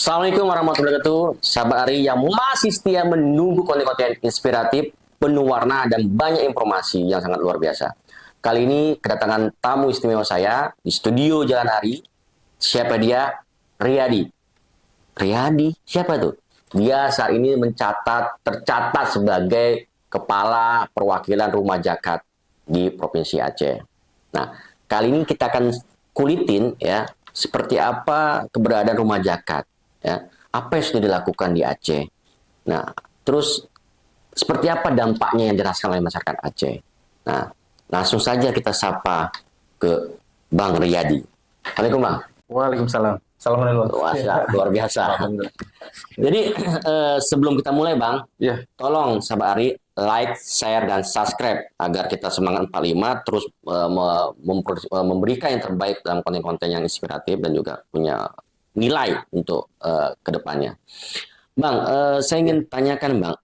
Assalamualaikum warahmatullahi wabarakatuh. Sahabat Ari yang masih setia menunggu konten-konten inspiratif, penuh warna dan banyak informasi yang sangat luar biasa. Kali ini kedatangan tamu istimewa saya di studio Jalan Ari. Siapa dia? Riyadi. Riyadi? Siapa tuh? Dia saat ini tercatat sebagai kepala perwakilan rumah zakat di Provinsi Aceh. Nah, kali ini kita akan kulitin ya seperti apa keberadaan rumah zakat ya. Apa yang sudah dilakukan di Aceh. Nah, terus seperti apa dampaknya yang dirasakan oleh masyarakat Aceh. Nah, langsung saja kita sapa ke Bang Riyadi. Assalamualaikum Bang. Waalaikumsalam. Assalamualaikum. Wah, luar biasa. Alhamdulillah. Jadi sebelum kita mulai Bang, Ya, tolong sahabat Ari like, share dan subscribe agar kita semangat 45 terus memberikan yang terbaik dalam konten-konten yang inspiratif dan juga punya nilai untuk kedepannya. Bang, saya ingin tanyakan Bang,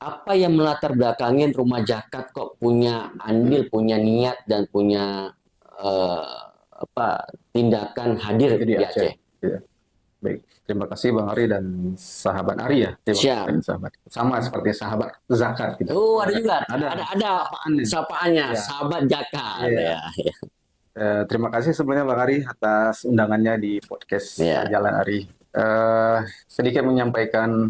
apa yang melatar belakangin rumah zakat kok punya andil, punya niat dan punya eh, tindakan hadir jadi di Aceh. Aceh? Ya. Baik. Terima kasih Bang Ari dan sahabat Ari ya. Terima Siap. kasih sahabat. Sama seperti sahabat zakat gitu. Oh, ada juga. Ada. Ada Sapaannya. sapaannya, Ya. sahabat zakat. Iya. Ya. Terima kasih sebelumnya Bang Ari atas undangannya di podcast Ya. Jalan Ari. Sedikit menyampaikan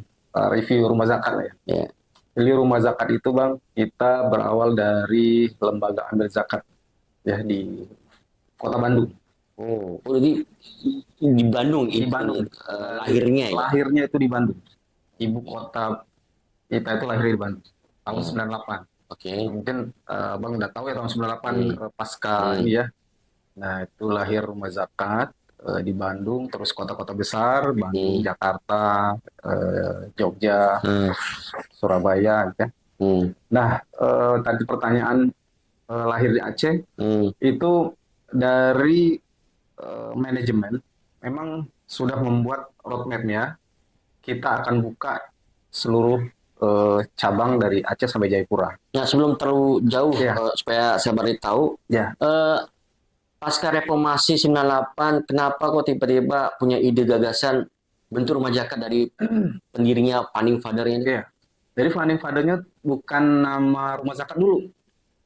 review rumah zakat lah ya. Ya. Jadi rumah zakat itu Bang, kita berawal dari lembaga ambil zakat ya di Kota Bandung. Oh, di Bandung Di itu Bandung. lahirnya ya. Lahirnya itu di Bandung. Ibu kota kita itu lahir di Bandung tahun Hmm. 98. Oke. Mungkin Bang udah tahu ya tahun 98 pasca Hmm. ini ya. Nah, itu lahir rumah zakat di Bandung, terus kota-kota besar, Bandung, Jakarta, Jogja, Hmm. Surabaya gitu ya. Hmm. Nah, tadi pertanyaan lahir di Aceh Hmm. itu dari manajemen memang sudah membuat roadmap-nya. Kita akan buka seluruh cabang dari Aceh sampai Jayapura. Nah, sebelum terlalu jauh Ya, supaya sahabat Ari tahu, ya. pasca reformasi 98, kenapa kok tiba-tiba punya ide gagasan bentuk rumah zakat dari pendirinya, founding father-nya ini? Iya. Jadi founding father-nya bukan nama rumah zakat dulu.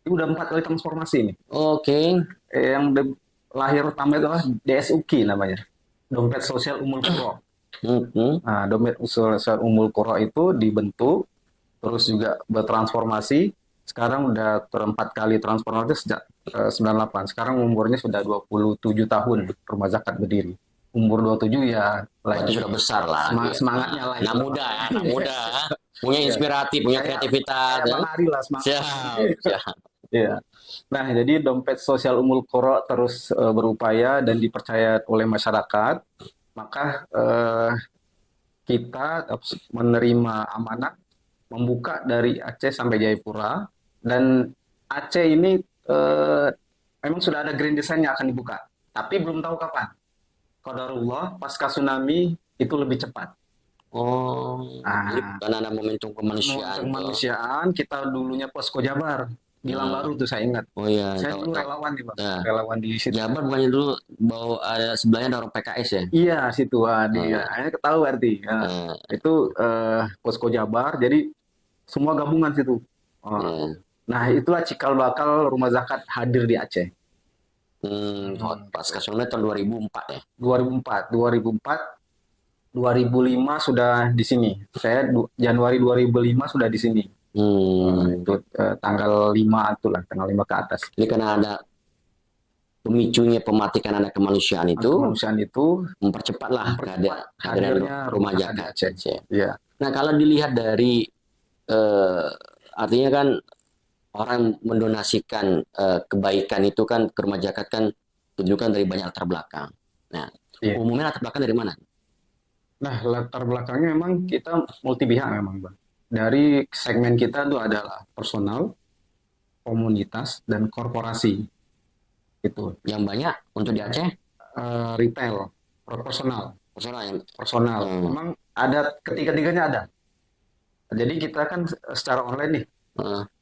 Itu udah 4 kali transformasi ini. Oke. Yang lahir pertama itu adalah DSUQ namanya. Dompet Sosial Umul Qura. Hmm. Nah, Dompet Sosial Umul Qura itu dibentuk, terus juga bertransformasi. Sekarang udah terempat kali transformasi sejak 98. Sekarang umurnya sudah 27 tahun rumah zakat berdiri. Umur 27 ya Berarti lagi sudah besar lah. semangatnya lah. Anak muda ya, anak muda. Punya inspiratif, punya kreativitas. Kayak Bang Ari lah semangat. Siap, siap. Iya. Nah, jadi dompet sosial Umul Qura terus berupaya dan dipercaya oleh masyarakat. Maka kita menerima amanah membuka dari Aceh sampai Jayapura, dan Aceh ini memang sudah ada grand design yang akan dibuka, tapi belum tahu kapan. Qadarullah pasca tsunami itu lebih cepat. Oh, jadi Nah, karena ada momentum kemanusiaan tuh. kemanusiaan kita dulunya Posko Jabar di Lambaru tuh saya ingat. Oh iya, Saya tahu dulu tahu. relawan nih Bang, Nah, relawan di situ. Jabar bukannya dulu bawa ada sebelahnya ada orang PKS ya? Iya, situ di Nah, akhirnya ketahui berarti. Nah, nah, itu Posko Jabar, jadi semua gabungan situ. Oh, nah. nah, itulah cikal bakal rumah zakat hadir di Aceh. Pasca tsunami tahun 2004 ya? 2004, 2004, 2005 sudah di sini. Saya Januari 2005 sudah di sini. Itu tanggal 5 itulah, tanggal 5 ke atas. Jadi karena ada pemicunya pematikan anak kemanusiaan itu, mempercepatlah hadirnya rumah zakat di zakat. Aceh. Iya. Nah, kalau dilihat dari artinya kan orang mendonasikan kebaikan itu kan ke rumah zakat kan tunjukkan dari banyak latar belakang. Nah, Iya. umumnya latar belakang dari mana? Nah, latar belakangnya memang kita multi pihak memang, Bang. Dari segmen kita itu adalah personal, komunitas, dan korporasi. Itu. Yang banyak untuk di Aceh? Retail, proporsional. Personal yang Personal. Memang ada, ketiga-tiganya ada. Jadi kita kan secara online nih.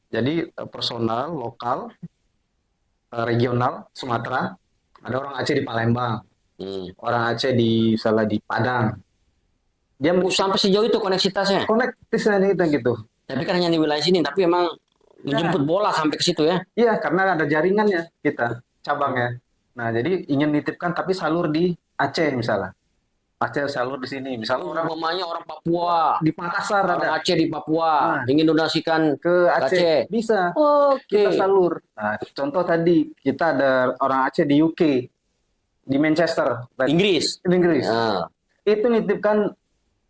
Jadi personal, lokal, regional, Sumatera. Ada orang Aceh di Palembang. orang Aceh di misalnya di Padang, dia Sampai sejauh itu koneksitasnya. konektisnya kita gitu. Tapi kan hanya di wilayah sini, tapi emang Nah, menjemput bola sampai ke situ ya. iya karena ada jaringannya kita cabangnya. Nah, jadi ingin nitipkan tapi salur di Aceh misalnya. Aceh salur di sini. Misalnya Oh, orang umpamanya orang Papua, di Makassar orang ada. Aceh di Papua Nah, ingin donasikan ke ke Aceh Aceh. bisa kita Oke. salur. Nah, contoh tadi kita ada orang Aceh di UK, di Manchester, Inggris. di Inggris. Ya. Itu nitipkan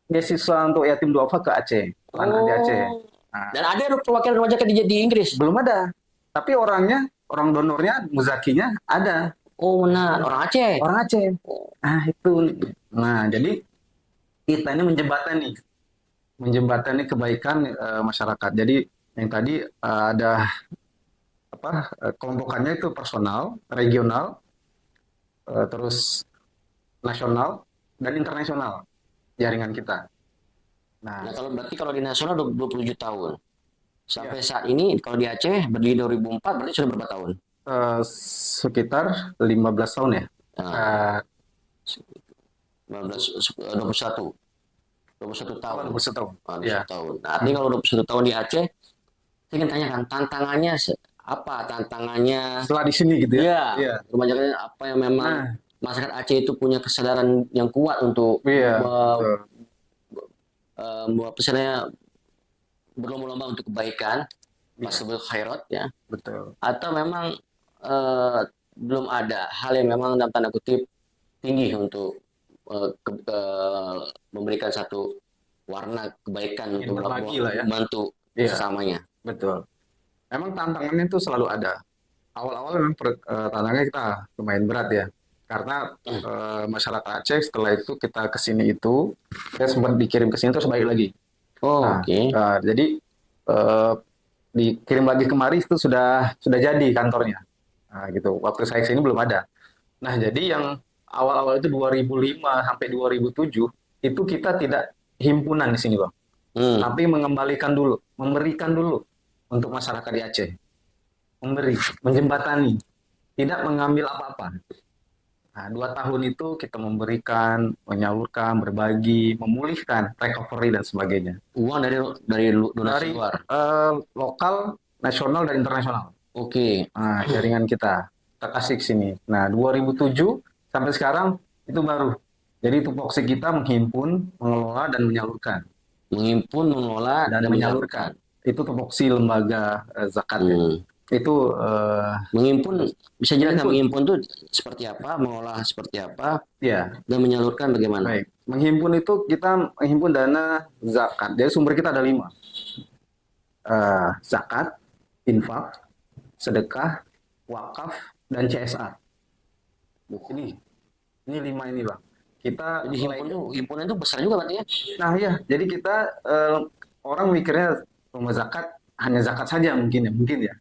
beasiswa untuk yatim duafa ke Aceh, anak di Aceh. Oh. Nah, Dan ada perwakilan rumah sakit di Inggris. belum ada. Tapi orangnya, orang donornya, muzakinya ada. Oh, benar. Orang Aceh. Orang Aceh. Oh. Nah, itu. Nah, jadi kita ini menjembatani kebaikan masyarakat. Jadi yang tadi ada apa kelompokannya itu personal, regional, terus nasional dan internasional jaringan kita. Nah, Nah, kalau berarti kalau di nasional 27 tahun. Sampai ya saat ini kalau di Aceh berdiri 2004 berarti sudah berapa tahun? sekitar 15 tahun ya. Nah, Eh, 19, 21. 21 tahun. 21 tahun. Ah, Ya. 21 tahun. Nah, artinya kalau 21 tahun di Aceh, saya ingin tanyakan tantangannya apa tantangannya? Setelah di sini gitu ya. Ya, Iya. rumah sakit apa yang memang Nah, masyarakat Aceh itu punya kesadaran yang kuat untuk iya, betul. apa istilahnya berlomba-lomba untuk kebaikan, Iya, pasbul khairat ya, betul. atau memang eh, belum ada hal yang memang dalam tanda kutip tinggi untuk memberikan satu warna kebaikan Ingin untuk berbagi lah ya. membantu Iya, sesamanya. betul. Memang tantangannya itu selalu ada. Awal-awal memang tantangannya kita lumayan berat ya. Karena masyarakat Aceh setelah itu kita ke sini itu, saya sempat dikirim ke sini terus balik lagi. Oh, Nah, oke. jadi eh, dikirim lagi kemari itu sudah jadi kantornya. Nah, gitu. Waktu saya ke sini belum ada. Nah, jadi yang awal-awal itu 2005 sampai 2007 itu kita tidak himpunan di sini, Bang. Hmm. Tapi mengembalikan dulu, memberikan dulu untuk masyarakat di Aceh. Memberi, menjembatani, tidak mengambil apa-apa. Nah, 2 tahun itu kita memberikan, menyalurkan, berbagi, memulihkan, recovery dan sebagainya. Uang dari donasi Dari luar. lokal, nasional, dan internasional. Oke. Nah, jaringan kita kasih ke sini. Nah, 2007 sampai sekarang itu baru. Jadi tupoksi kita menghimpun, mengelola, dan menyalurkan. Menghimpun, mengelola, Dan dan menyalurkan. menyalurkan. Itu tupoksi lembaga zakat ya. Hmm. Itu Menghimpun, bisa jelaskan menghimpun. menghimpun itu seperti apa, mengolah seperti apa, Ya, dan menyalurkan bagaimana? baik. Menghimpun itu kita menghimpun dana zakat. Jadi sumber kita ada 5. Zakat, infak, sedekah, wakaf, dan CSR. Ini ini 5 ini bang. Kita Jadi himpunan itu besar juga berarti ya? nah ya, jadi kita orang mikirnya rumah zakat hanya zakat saja mungkin ya.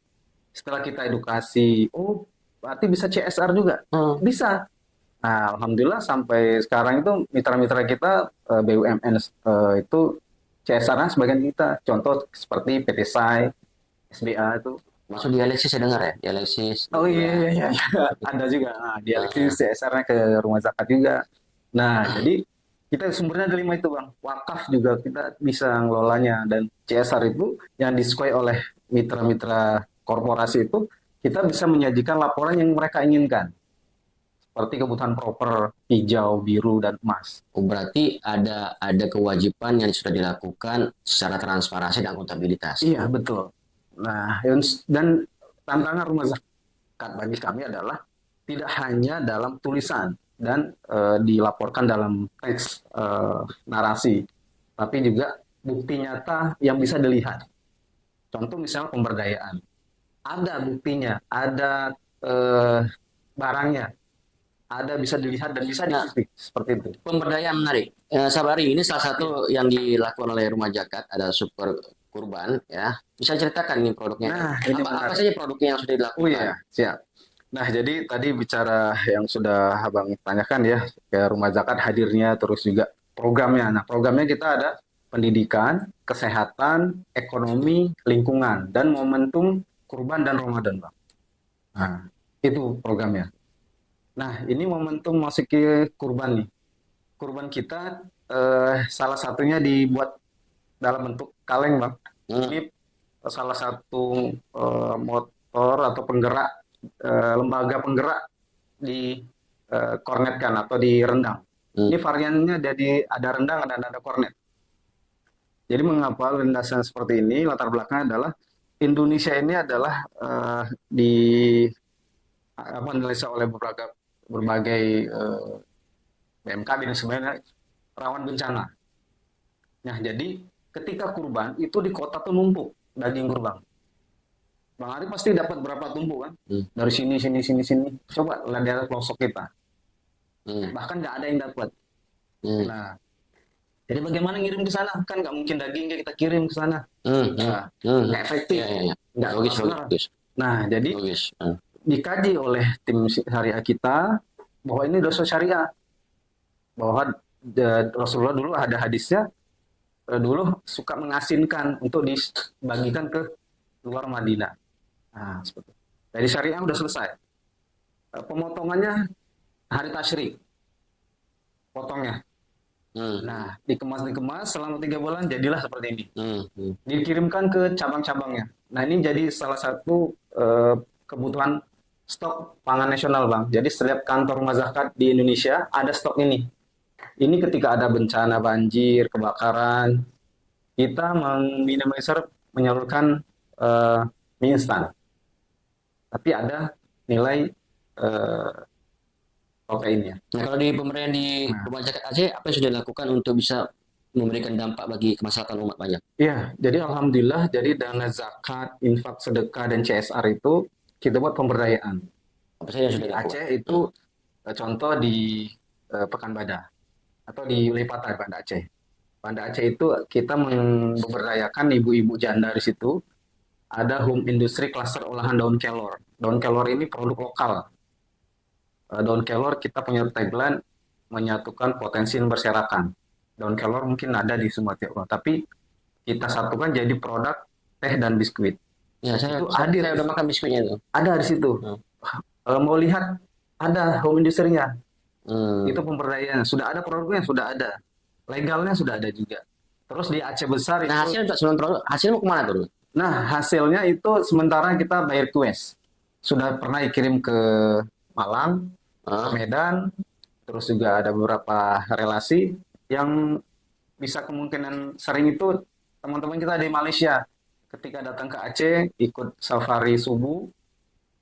Setelah kita edukasi, oh berarti bisa CSR juga, Hmm. bisa. Nah, alhamdulillah sampai sekarang itu mitra-mitra kita BUMN itu CSR-nya sebagian kita. Contoh seperti PT SAI, SBA itu. Masuk dialisis saya dengar ya, dialisis. Oh iya, Ya. iya, iya, iya. Ada juga. Nah, dialisis Nah, CSR-nya ke rumah zakat juga. Nah, jadi kita sumbernya ada 5 itu bang. Wakaf juga kita bisa ngelolanya. Dan CSR itu yang disukai oleh mitra-mitra korporasi itu, kita bisa menyajikan laporan yang mereka inginkan. Seperti kebutuhan proper, hijau, biru, dan emas. oh, berarti ada kewajiban yang sudah dilakukan secara transparansi dan akuntabilitas. Iya, betul. Nah, dan tantangan rumah zakat bagi kami adalah tidak hanya dalam tulisan dan dilaporkan dalam teks narasi, tapi juga bukti nyata yang bisa dilihat. Contoh misalnya pemberdayaan. Ada buktinya, ada barangnya, ada bisa dilihat dan bisa Nah, dicicipi seperti itu. pemberdayaan menarik. Sabari ini salah satu yang dilakukan oleh Rumah Zakat ada super kurban ya. Bisa ceritakan ini produknya. Nah, ini Apa menarik. saja produknya yang sudah Oh dilakukan? iya, siap. Nah, jadi tadi bicara yang sudah Abang tanyakan ya, ke Rumah Zakat hadirnya, terus juga programnya. Nah, programnya kita ada pendidikan, kesehatan, ekonomi, lingkungan, dan momentum kurban dan Ramadan, Bang. Nah, itu programnya. Nah, ini momentum masuk ke kurban nih. Kurban kita salah satunya dibuat dalam bentuk kaleng, Bang. Hmm. Ini salah satu motor atau penggerak, lembaga penggerak di kornetkan atau di rendang. Ini Hmm. variannya ada rendang dan ada kornet. Jadi mengapa lintasan seperti ini? Latar belakangnya adalah Indonesia ini adalah di apa analisa oleh berbagai BMKB dan sebenarnya rawan bencana. Nah, jadi ketika kurban itu di kota tuh numpuk daging kurban. Bang Ari pasti dapat berapa tumpuk kan? Hmm. Dari sini, sini, sini, sini. Coba lihat di atas pelosok kita. Hmm. Bahkan nggak ada yang dapat. Hmm. Nah, jadi bagaimana ngirim ke sana? Kan nggak mungkin daging kita kirim ke sana. Hmm. Hmm. Nah, Hmm. nggak efektif, Ya, ya, ya. nggak Logis, logis, transparan. logis. Nah, jadi Logis. Hmm. dikaji oleh tim syariah kita bahwa ini dosa syariah. Bahwa Rasulullah dulu ada hadisnya, dulu suka mengasinkan untuk dibagikan ke luar Madinah. Nah, seperti itu. Dari syariah udah selesai. Pemotongannya hari tasyrik, potongnya. Hmm. Nah, dikemas selama 3 bulan jadilah seperti ini. Hmm. Hmm. Dikirimkan ke cabang-cabangnya. Nah, ini jadi salah satu kebutuhan stok pangan nasional, Bang. Jadi setiap kantor rumah zakat di Indonesia ada stok ini. Ini ketika ada bencana banjir, kebakaran, kita meminimalisir menyalurkan eh, mie instan. Tapi ada nilai eh, proteinnya. Nah, kalau di pemberian di Nah, Rumah Zakat Aceh, apa yang sudah dilakukan untuk bisa memberikan dampak bagi kemaslahatan umat banyak? iya, jadi alhamdulillah, jadi dana zakat, infak, sedekah, dan CSR itu kita buat pemberdayaan. Apa saja yang Di sudah dilakukan? Aceh itu Hmm. contoh di Pekanbadak atau di Lipatan, Banda Aceh. Banda Aceh itu kita memberdayakan ibu-ibu janda di situ. Ada home industry cluster olahan daun kelor. Daun kelor ini produk lokal. Daun kelor kita punya tagline menyatukan potensi dan berserakan. Daun kelor mungkin ada di semua tiap, tapi kita satukan jadi produk teh dan biskuit. Ya, saya, Itu saya, hadir saya di udah situ. makan biskuitnya itu. Ada di situ. Hmm. Mau lihat ada home industry-nya. Itu Hmm. pemberdayaan. Sudah ada produknya, sudah ada. Legalnya sudah ada juga. Terus di Aceh Besar Nah, itu, hasil untuk sebelum produk, hasil mau kemana tuh? nah hasilnya itu sementara kita bayar kues. Sudah pernah dikirim ke Malang, ke Ah. Medan, terus juga ada beberapa relasi yang bisa kemungkinan sering itu teman-teman kita di Malaysia. Ketika datang ke Aceh, ikut safari subuh,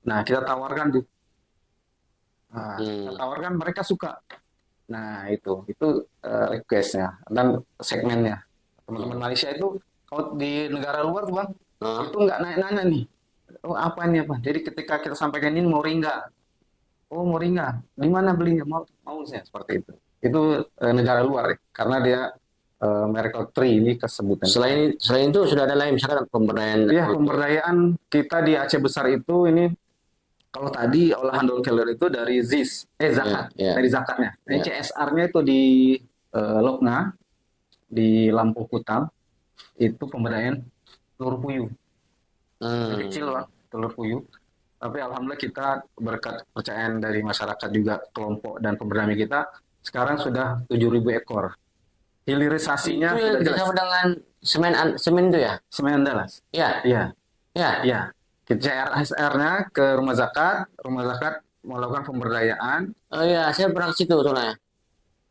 nah kita tawarkan tuh. Nah, kita Hmm. tawarkan mereka suka. Nah, itu requestnya dan segmennya. Teman-teman Hmm. Malaysia itu kalau di negara luar tuh Bang, Ah. itu nggak nanya-nanya nih. Oh, apa ini apa? Jadi ketika kita sampaikan ini moringa. Oh, moringa. Di mana belinya? Mau saya seperti itu. Itu negara luar ya, karena dia Miracle Tree ini kesebutan. Selain itu sudah ada lain misalkan pemberdayaan Iya, untuk pemberdayaan kita di Aceh Besar itu ini kalau tadi olahan daun kelor itu dari ya, zakat, ya, dari zakatnya. Ini ya. CSR-nya itu di Lokna, di Lampu Kutang, itu pemberdayaan telur puyuh. Yang kecil Hmm. lah, telur puyuh. Tapi alhamdulillah kita berkat kepercayaan dari masyarakat juga kelompok dan pemberdayaan kita, sekarang sudah 7.000 ekor. Itu Hilirisasinya yang sudah jelas. kerjasama dengan semen itu ya? Semen Andalas. Ya, Iya, ya. iya. CSR-nya ke rumah zakat melakukan pemberdayaan. Oh iya, saya pernah ke situ soalnya.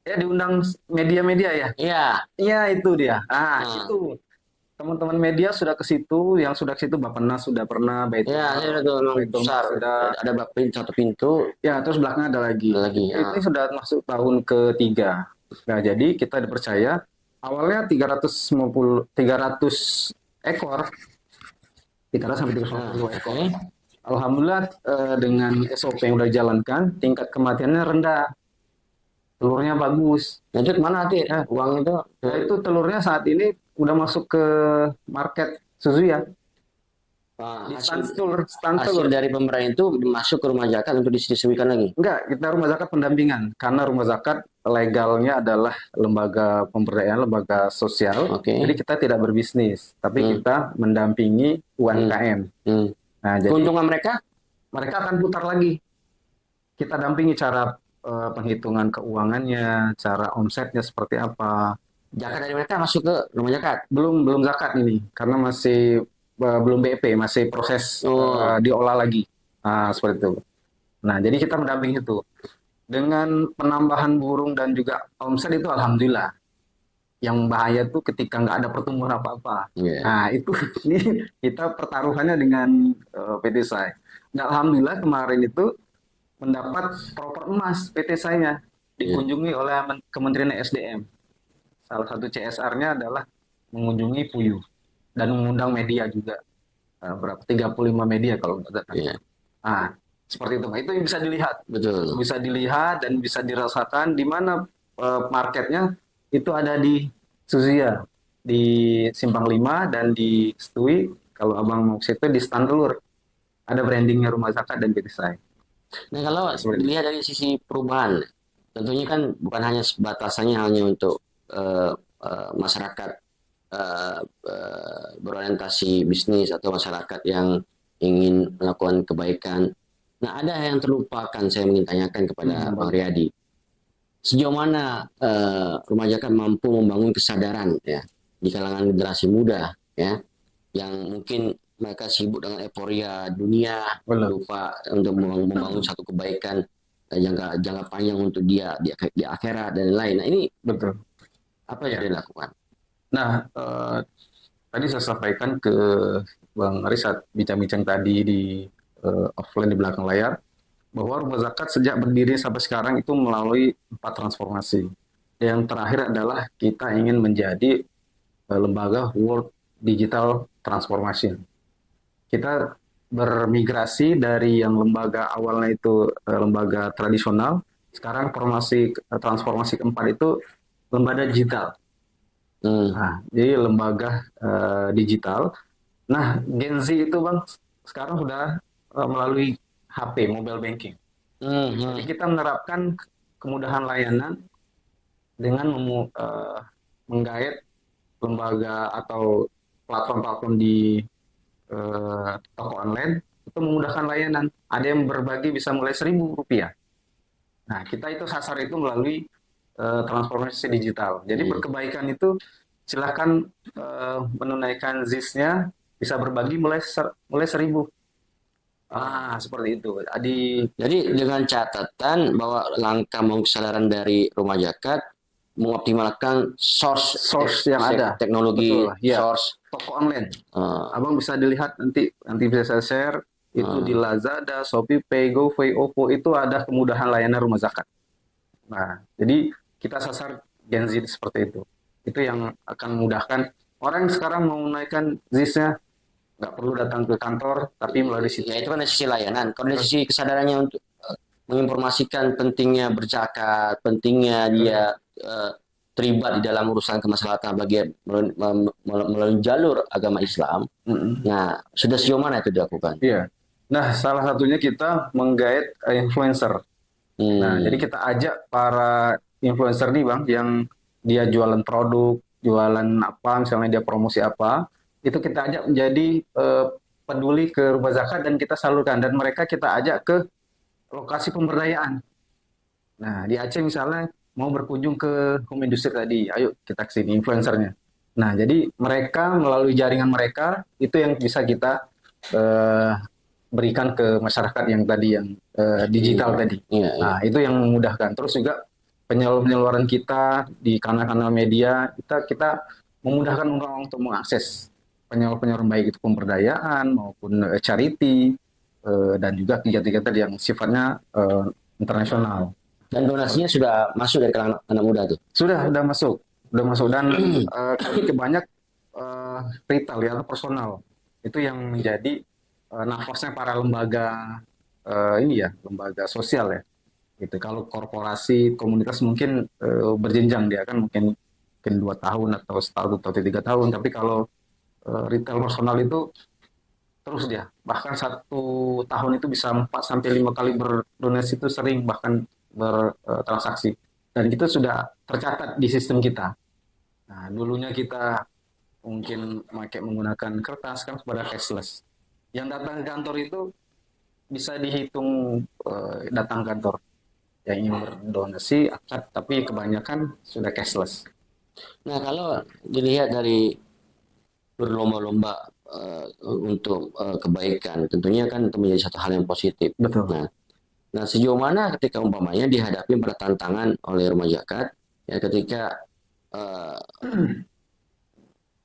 Ya diundang media-media ya. Iya. Iya itu dia. Ah Nah, itu teman-teman media sudah ke situ, yang sudah ke situ Bappenas sudah pernah, ya, saya udah tuh memang Baitul Mal besar. sudah. Ada satu pintu, Ya terus belakangnya ada lagi. ada lagi. Ini Ah. sudah masuk tahun ketiga. Nah jadi kita dipercaya awalnya 300 ekor, 300 sampai Nah, 350 oke. ekor. Alhamdulillah dengan SOP yang udah dijalankan, tingkat kematiannya rendah, telurnya bagus. Nah, itu kemana nanti Ya, uang itu? nah itu telurnya saat ini udah masuk ke market Suzuya Nah, di hasil stand hasil telur. dari pemberian itu masuk ke rumah zakat untuk didistribusikan lagi. Enggak, kita rumah zakat pendampingan karena rumah zakat legalnya adalah lembaga pemberdayaan, lembaga sosial. Jadi Oke. kita tidak berbisnis, tapi Hmm. kita mendampingi Hmm. UMKM. Hmm. Nah, jadi Keuntungan mereka? mereka akan putar lagi. kita dampingi cara penghitungan keuangannya, cara omsetnya seperti apa. Zakat dari mereka masuk ke rumah zakat. Belum belum zakat ini karena masih belum BEP, masih proses Oh, diolah lagi. Nah, seperti itu. Nah, jadi kita mendampingi itu. Dengan penambahan burung dan juga omset itu alhamdulillah. Yang bahaya tuh ketika nggak ada pertumbuhan apa-apa. iya. Nah, itu ini kita pertaruhannya dengan PT SAI. Nah, alhamdulillah kemarin itu mendapat proper emas PT SAI-nya Iya. dikunjungi oleh Kementerian SDM. Salah satu CSR-nya adalah mengunjungi Puyuh dan mengundang media juga. Berapa? 35 media kalau nggak salah. Iya. Nah, seperti itu. Itu yang Betul. bisa dilihat dan bisa dirasakan di mana marketnya itu ada di Suziya, di Simpang 5 dan di Stui. Kalau abang mau ke situ di stand telur ada brandingnya Rumah Zakat dan Betisai. Nah, kalau Nah, seperti itu. dilihat dari sisi perubahan, tentunya kan bukan hanya batasannya hanya untuk eh, masyarakat berorientasi bisnis atau masyarakat yang ingin melakukan kebaikan. Nah, ada yang terlupakan saya ingin tanyakan kepada Bang Boleh. Riyadi. Sejauh mana Rumah Zakat mampu membangun kesadaran ya di kalangan generasi muda ya yang mungkin mereka sibuk dengan euforia dunia, Boleh. lupa untuk membangun satu kebaikan jangka jangka panjang untuk dia di akhirat dan lain-lain. Nah, ini Betul. apa yang sudah Ya. dilakukan? Nah, tadi saya sampaikan ke Bang Aris saat bincang-bincang tadi di offline di belakang layar bahwa Rumah Zakat sejak berdiri sampai sekarang itu melalui 4 transformasi. Yang terakhir adalah kita ingin menjadi lembaga World Digital Transformation. Kita bermigrasi dari yang lembaga awalnya itu lembaga tradisional, sekarang transformasi keempat itu lembaga digital. Hmm. Nah, jadi lembaga digital. Nah, Gen Z itu Bang sekarang sudah melalui HP, mobile banking. Hmm, Jadi hmm. kita menerapkan kemudahan layanan dengan menggait lembaga atau platform-platform di toko online itu memudahkan layanan. Ada yang berbagi bisa mulai Rp1.000. Nah, kita itu sasar itu melalui transformasi digital. Jadi Iya. berkebaikan itu silakan menunaikan ZIS-nya bisa berbagi mulai 1.000. Seperti itu. Jadi dengan catatan bahwa langkah kesadaran dari Rumah Zakat mengoptimalkan Source yang ada. teknologi Betul, ya. source. Toko online. eh, Abang bisa dilihat nanti bisa saya share itu di eh, Lazada, Shopee, Pay, GoPay, OVO itu ada kemudahan layanan Rumah Zakat. Nah, jadi kita sasar Gen Z seperti itu. Itu yang akan memudahkan orang yang sekarang mau menaikkan ZIS-nya nggak perlu datang ke kantor, tapi melalui ya situ. itu kan dari sisi layanan. Kalau dari sisi kesadarannya untuk menginformasikan pentingnya berzakat, pentingnya dia eh, terlibat di dalam urusan kemaslahatan bagi melalui jalur agama Islam. Nah, sudah sejauh mana itu dilakukan? Iya. Nah, salah satunya kita menggait influencer. Nah, jadi Hmm, kita ajak para influencer nih Bang, yang dia jualan produk, jualan apa, misalnya dia promosi apa, itu kita ajak menjadi peduli ke Rumah Zakat dan kita salurkan. Dan mereka kita ajak ke lokasi pemberdayaan. Nah, di Aceh misalnya mau berkunjung ke home industry tadi, ayo kita ke sini influencernya. Nah, jadi mereka melalui jaringan mereka itu yang bisa kita eh, berikan ke masyarakat yang tadi yang digital iya, tadi. iya, iya. Nah, itu yang memudahkan. Terus juga penyaluran kita di kanal-kanal media kita memudahkan orang untuk mengakses penyaluran baik itu pemberdayaan maupun charity dan juga kegiatan-kegiatan yang sifatnya internasional. Dan donasinya sudah masuk dari kalangan anak muda tuh. Sudah masuk dan kami kebanyak retail ya atau personal itu yang menjadi nafasnya para lembaga ini ya lembaga sosial ya gitu. Kalau korporasi komunitas mungkin berjenjang dia kan mungkin 2 tahun atau setahun atau 3 tahun, tapi kalau retail personal itu terus dia bahkan 1 tahun itu bisa 4 sampai 5 kali berdonasi itu sering bahkan bertransaksi dan itu sudah tercatat di sistem kita. Nah, dulunya kita mungkin menggunakan kertas kan pada cashless. Yang datang ke kantor itu bisa dihitung datang kantor yang ingin berdonasi akad, tapi kebanyakan sudah cashless. Nah, kalau dilihat dari berlomba-lomba untuk kebaikan, tentunya kan itu menjadi satu hal yang positif. Betul. Nah, sejauh mana ketika umpamanya dihadapi pada tantangan oleh rumah zakat, ya ketika eh,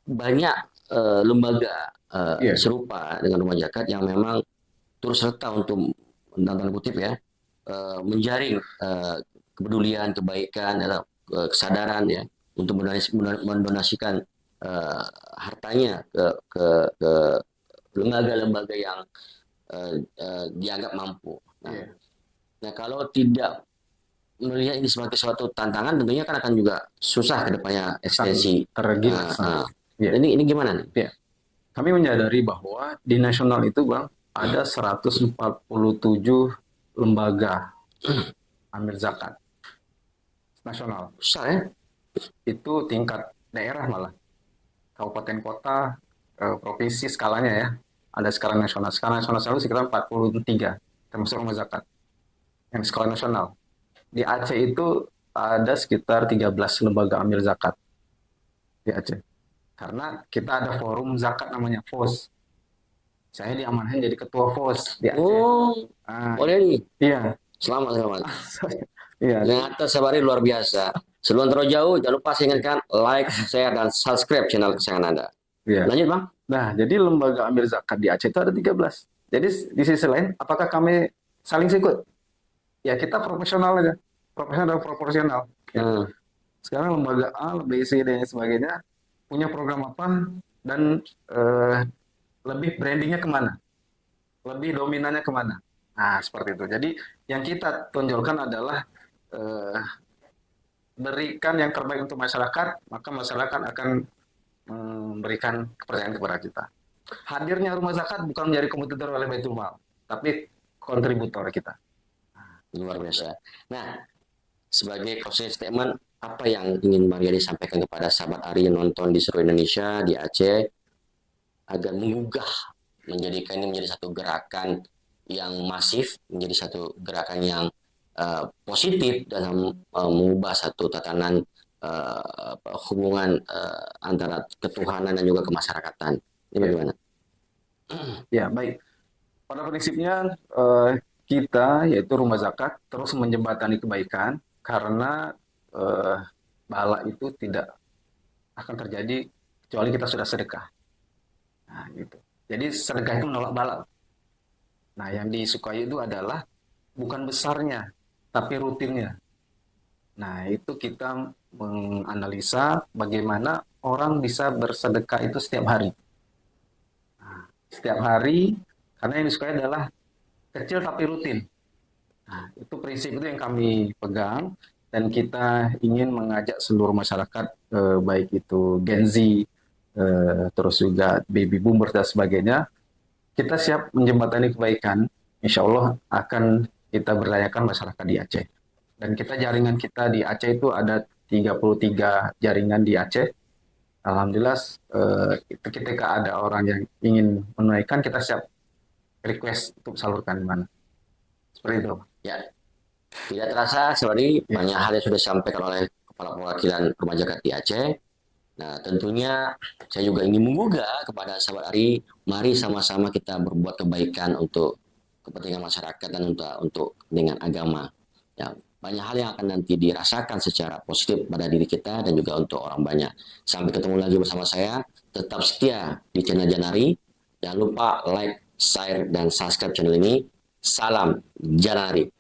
banyak lembaga Iya, serupa dengan rumah zakat yang memang turut serta untuk dalam tanda kutip ya menjaring kepedulian, kebaikan, atau kesadaran ya untuk mendonasikan eh, hartanya ke lembaga-lembaga yang dianggap mampu. Nah, iya. kalau tidak melihat ini sebagai suatu tantangan, tentunya kan akan juga susah ke depannya Sangat ekstensi. tergilas. Iya, Ini gimana nih? iya. Kami menyadari bahwa di nasional itu, Bang, ada 147 lembaga amil zakat nasional. Susah ya? Itu tingkat daerah malah, kabupaten kota, provinsi skalanya ya. Ada skala nasional. Skala nasional selalu sekitar 43, termasuk rumah zakat. Yang skala nasional. Di Aceh itu ada sekitar 13 lembaga amil zakat di Aceh. Karena kita ada forum zakat namanya FOS. Saya diamanahin jadi ketua FOS di Aceh. Oh, Ah, boleh nih. iya. Selamat, selamat. Iya, Ternyata Sabari luar biasa. Sebelum terlalu jauh, jangan lupa saya ingatkan like, share, dan subscribe channel kesayangan Anda. iya. Lanjut, Bang. Nah, jadi lembaga amil zakat di Aceh itu ada 13. Jadi di sisi lain, apakah kami saling sikut? Ya kita profesional aja. Profesional dan proporsional. Ya. Hmm. Sekarang lembaga A, B, C, dan sebagainya punya program apa dan lebih brandingnya kemana? Lebih dominannya kemana? Nah, seperti itu. Jadi yang kita tonjolkan adalah eh, berikan yang terbaik untuk masyarakat, maka masyarakat akan memberikan kepercayaan kepada kita. Hadirnya rumah zakat bukan menjadi kompetitor oleh Baitul Mal, tapi kontributor kita. Luar biasa. Nah, sebagai closing statement, apa yang ingin Mariani sampaikan kepada sahabat Ari yang nonton di seluruh Indonesia, di Aceh, agar menggugah, menjadikan ini menjadi satu gerakan yang masif, menjadi satu gerakan yang positif dalam mengubah satu tatanan hubungan antara ketuhanan dan juga kemasyarakatan. Ini Ya, bagaimana? ya baik. Pada prinsipnya kita yaitu rumah zakat terus menjembatani kebaikan karena eh, bala itu tidak akan terjadi kecuali kita sudah sedekah. Nah, gitu. Jadi sedekah itu menolak bala. Nah, yang disukai itu adalah bukan besarnya, tapi rutinnya. Nah, itu kita menganalisa bagaimana orang bisa bersedekah itu setiap hari. Setiap hari, karena yang disukai adalah kecil tapi rutin. Nah, itu prinsip itu yang kami pegang dan kita ingin mengajak seluruh masyarakat, baik itu Gen Z, terus juga baby boomer dan sebagainya, kita siap menjembatani kebaikan. Insya Allah akan kita berdayakan masyarakat di Aceh. Dan kita jaringan kita di Aceh itu ada 33 jaringan di Aceh. Alhamdulillah ketika ada orang yang ingin menunaikan kita siap request untuk salurkan di mana. Seperti itu. Ya, tidak terasa seperti Ya, banyak hal yang sudah disampaikan oleh kepala perwakilan rumah zakat di Aceh. Nah, tentunya saya juga ingin menggugah kepada sahabat Ari, mari sama-sama kita berbuat kebaikan untuk kepentingan masyarakat dan untuk kepentingan agama. Ya, banyak hal yang akan nanti dirasakan secara positif pada diri kita dan juga untuk orang banyak. Sampai ketemu lagi bersama saya, tetap setia di channel Janari. Jangan lupa like, share, dan subscribe channel ini. Salam Janari.